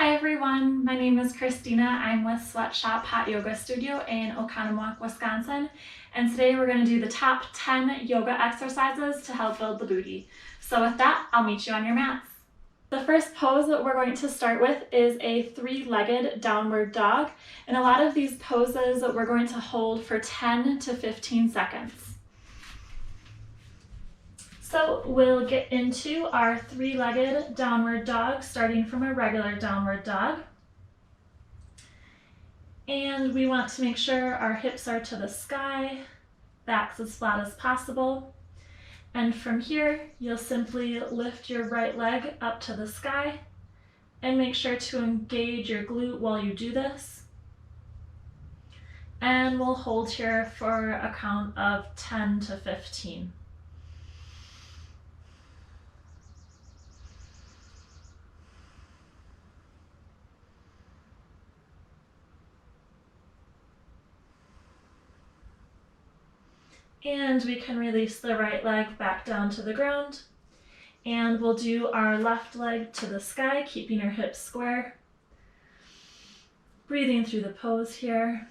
Hi everyone, my name is Christina. I'm with Sweatshop Hot Yoga Studio in Oconomowoc, Wisconsin. And today we're going to do the top 10 yoga exercises to help build the booty. So with that, I'll meet you on your mats. The first pose that we're going to start with is a three-legged downward dog. And a lot of these poses we're going to hold for 10 to 15 seconds. So we'll get into our three-legged downward dog, starting from a regular downward dog. And we want to make sure our hips are to the sky, back's as flat as possible. And from here, you'll simply lift your right leg up to the sky and make sure to engage your glute while you do this. And we'll hold here for a count of 10 to 15. And we can release the right leg back down to the ground. And we'll do our left leg to the sky, keeping our hips square. Breathing through the pose here.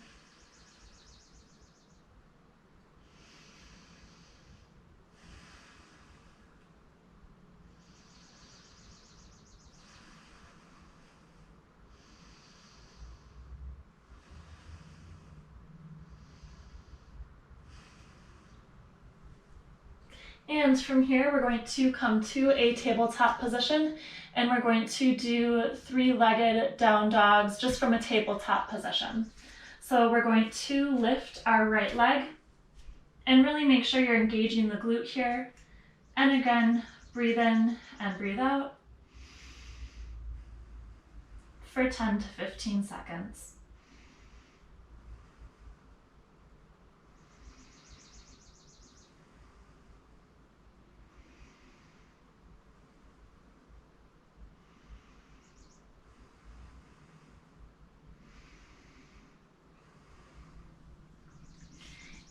And from here, we're going to come to a tabletop position, and we're going to do three-legged down dogs just from a tabletop position. So we're going to lift our right leg and really make sure you're engaging the glute here. And again, breathe in and breathe out for 10 to 15 seconds.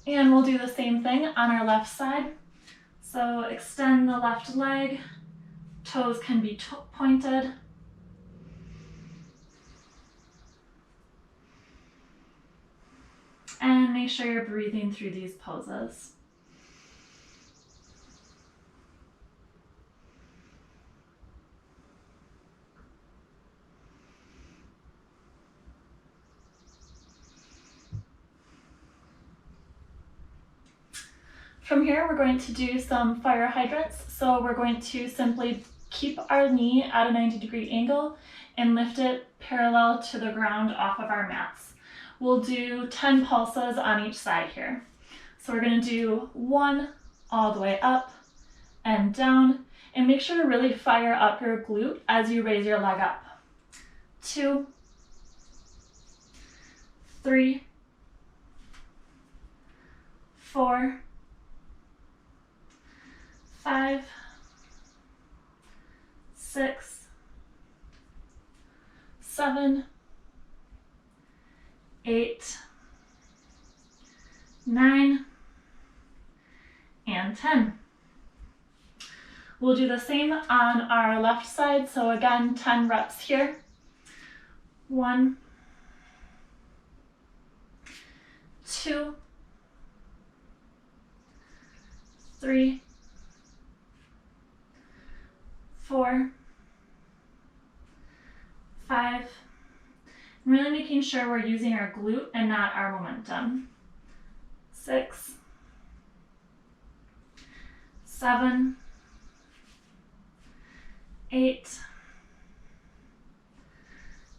And we'll do the same thing on our left side. So extend the left leg, toes can be pointed. And make sure you're breathing through these poses. From here, we're going to do some fire hydrants. So we're going to simply keep our knee at a 90-degree angle and lift it parallel to the ground off of our mats. We'll do 10 pulses on each side here. So we're going to do 1 all the way up and down, and make sure to really fire up your glute as you raise your leg up. 2, 3, 4, 5, 6, 7, 8, 9, and 10. We'll do the same on our left side. So again, 10 reps here. 1, 2, 3, 4, 5, and really making sure we're using our glute and not our momentum. 6, 7, 8,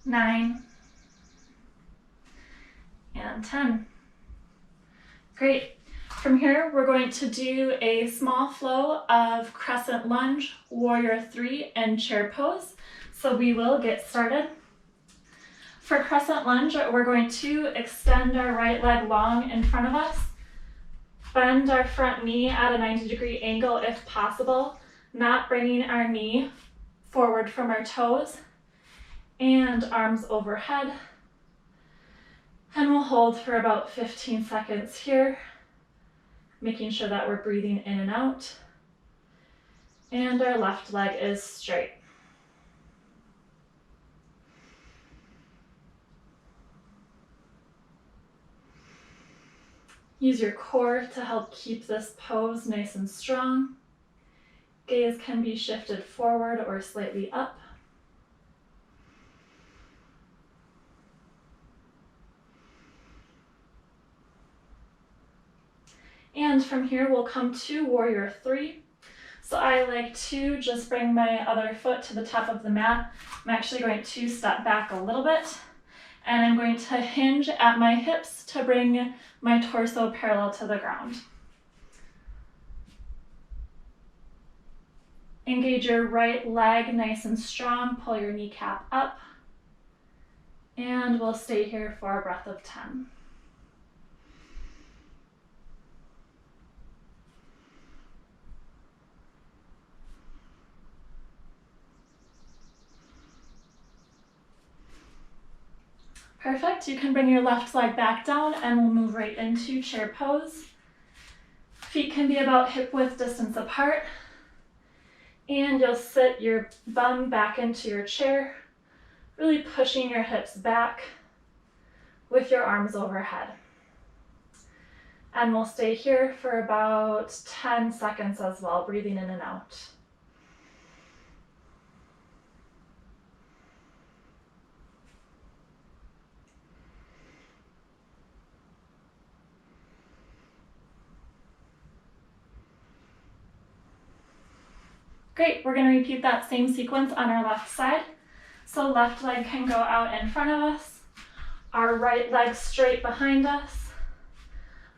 9, and 10. Great. From here, we're going to do a small flow of Crescent Lunge, Warrior 3, and Chair Pose. So we will get started. For Crescent Lunge, we're going to extend our right leg long in front of us, bend our front knee at a 90-degree angle if possible, not bringing our knee forward from our toes, and arms overhead. And we'll hold for about 15 seconds here, making sure that we're breathing in and out. And our left leg is straight. Use your core to help keep this pose nice and strong. Gaze can be shifted forward or slightly up. And from here, we'll come to Warrior 3. So I like to just bring my other foot to the top of the mat. I'm actually going to step back a little bit, and I'm going to hinge at my hips to bring my torso parallel to the ground. Engage your right leg nice and strong. Pull your kneecap up. And we'll stay here for a breath of 10. Perfect. You can bring your left leg back down and we'll move right into chair pose. Feet can be about hip width distance apart. And you'll sit your bum back into your chair, really pushing your hips back with your arms overhead. And we'll stay here for about 10 seconds as well, breathing in and out. Great, we're going to repeat that same sequence on our left side. So left leg can go out in front of us, our right leg straight behind us,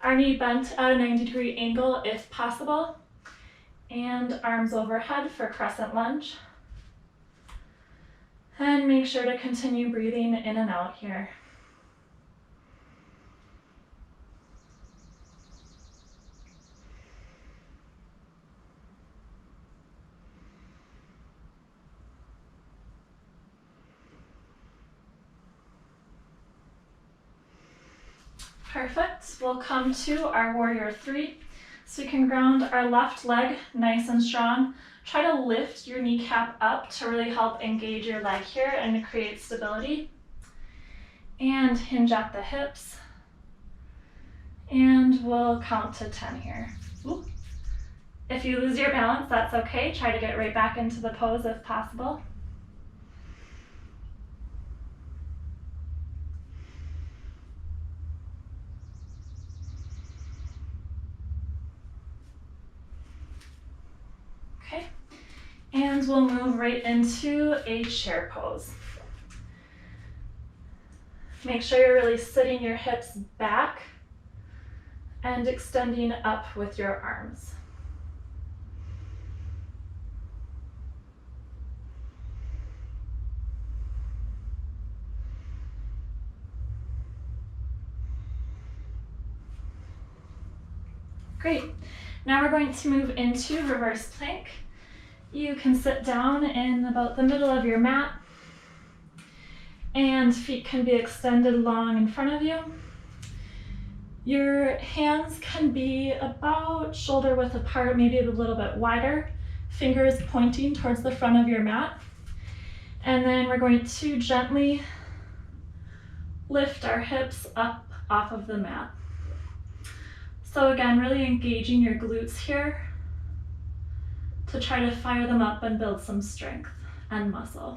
our knee bent at a 90-degree angle if possible, and arms overhead for Crescent Lunge. And make sure to continue breathing in and out here. Perfect. We'll come to our Warrior 3. So you can ground our left leg nice and strong. Try to lift your kneecap up to really help engage your leg here and create stability. And hinge at the hips. And we'll count to 10 here. Ooh. If you lose your balance, that's okay. Try to get right back into the pose if possible. And we'll move right into a chair pose. Make sure you're really sitting your hips back and extending up with your arms. Great. Now we're going to move into reverse plank. You can sit down in about the middle of your mat, and feet can be extended long in front of you. Your hands can be about shoulder width apart, maybe a little bit wider, fingers pointing towards the front of your mat. And then we're going to gently lift our hips up off of the mat. So again, really engaging your glutes here to try to fire them up and build some strength and muscle.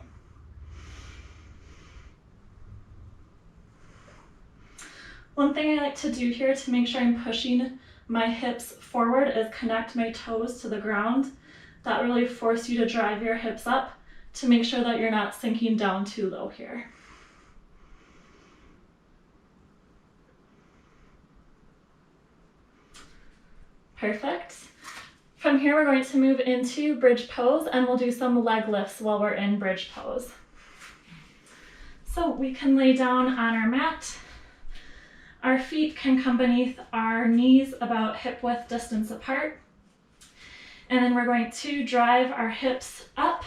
One thing I like to do here to make sure I'm pushing my hips forward is connect my toes to the ground. That really forces you to drive your hips up to make sure that you're not sinking down too low here. Perfect. From here, we're going to move into bridge pose, and we'll do some leg lifts while we're in bridge pose. So we can lay down on our mat. Our feet can come beneath our knees about hip width distance apart. And then we're going to drive our hips up.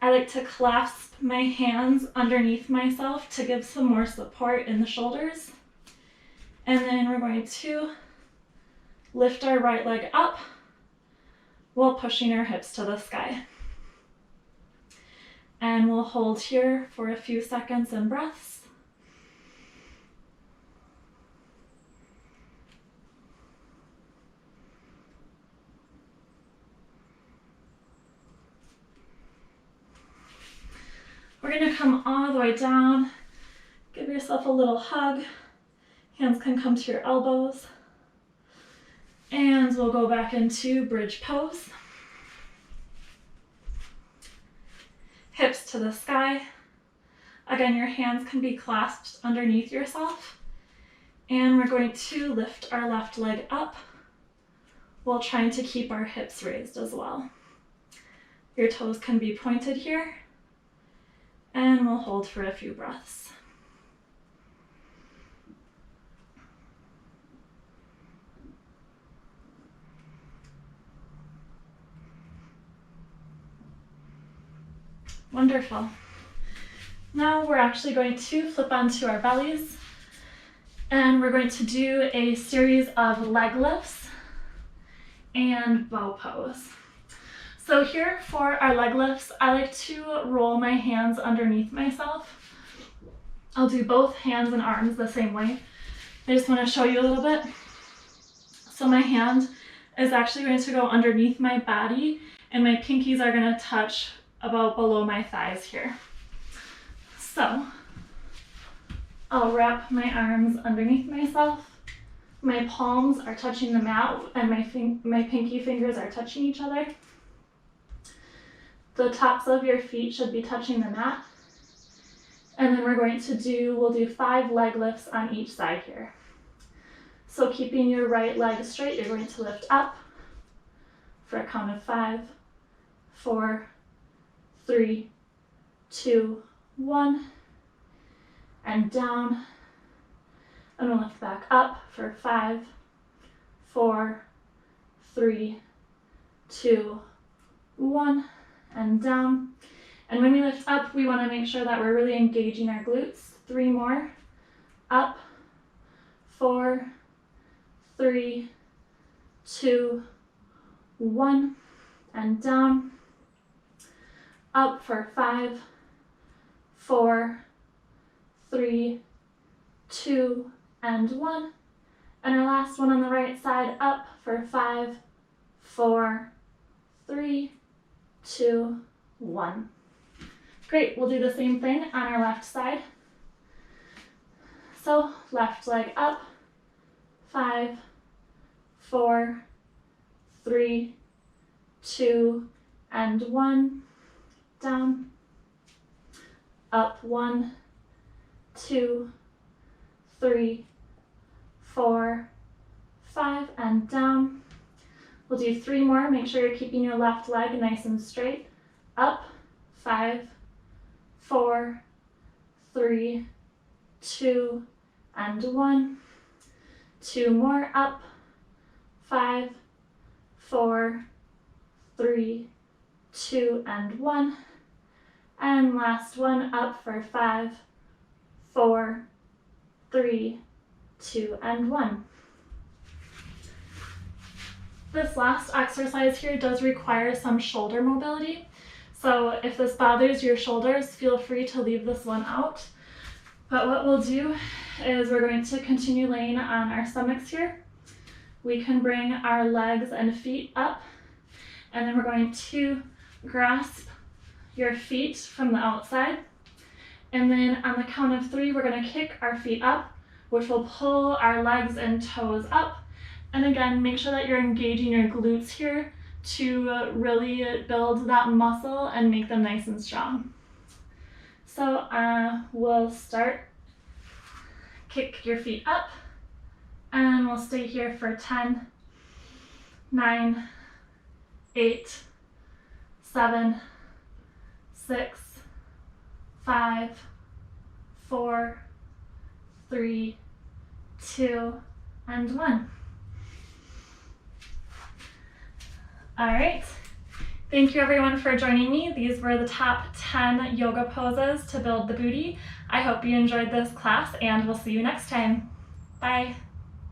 I like to clasp my hands underneath myself to give some more support in the shoulders. And then we're going to lift our right leg up while pushing our hips to the sky. And we'll hold here for a few seconds and breaths. We're going to come all the way down. Give yourself a little hug. Hands can come to your elbows. And we'll go back into bridge pose. Hips to the sky. Again, your hands can be clasped underneath yourself. And we're going to lift our left leg up while trying to keep our hips raised as well. Your toes can be pointed here. And we'll hold for a few breaths. Wonderful. Now we're actually going to flip onto our bellies and we're going to do a series of leg lifts and bow pose. So here for our leg lifts, I like to roll my hands underneath myself. I'll do both hands and arms the same way. I just want to show you a little bit. So my hand is actually going to go underneath my body and my pinkies are going to touch about below my thighs here. So I'll wrap my arms underneath myself. My palms are touching the mat and my pinky fingers are touching each other. The tops of your feet should be touching the mat. And then we'll do 5 leg lifts on each side here. So keeping your right leg straight, you're going to lift up for a count of 5, 4, 3, 2, 1, and down. And we'll lift back up for 5, 4, 3, 2, 1, and down. And when we lift up, we want to make sure that we're really engaging our glutes. 3 more. Up, 4, 3, 2, 1, and down. Up for 5, 4, 3, 2, and 1. And our last one on the right side, up for 5, 4, 3, 2, 1. Great, we'll do the same thing on our left side. So left leg up, 5, 4, 3, 2, and 1. Down, up 1, 2, 3, 4, 5, and down. We'll do 3 more. Make sure you're keeping your left leg nice and straight. Up, 5, 4, 3, 2, and 1. 2 more. Up, 5, 4, 3, 2, and 1. And last one, up for 5, 4, 3, 2, and 1. This last exercise here does require some shoulder mobility. So if this bothers your shoulders, feel free to leave this one out. But what we'll do is we're going to continue laying on our stomachs here. We can bring our legs and feet up, and then we're going to grasp your feet from the outside. And then on the count of 3, we're going to kick our feet up, which will pull our legs and toes up. And again, make sure that you're engaging your glutes here to really build that muscle and make them nice and strong. So we'll start, kick your feet up, and we'll stay here for 10, 9, 8, 7, 6, 5, 4, 3, 2, and 1. All right. Thank you everyone for joining me. These were the top 10 yoga poses to build the booty. I hope you enjoyed this class and we'll see you next time. Bye.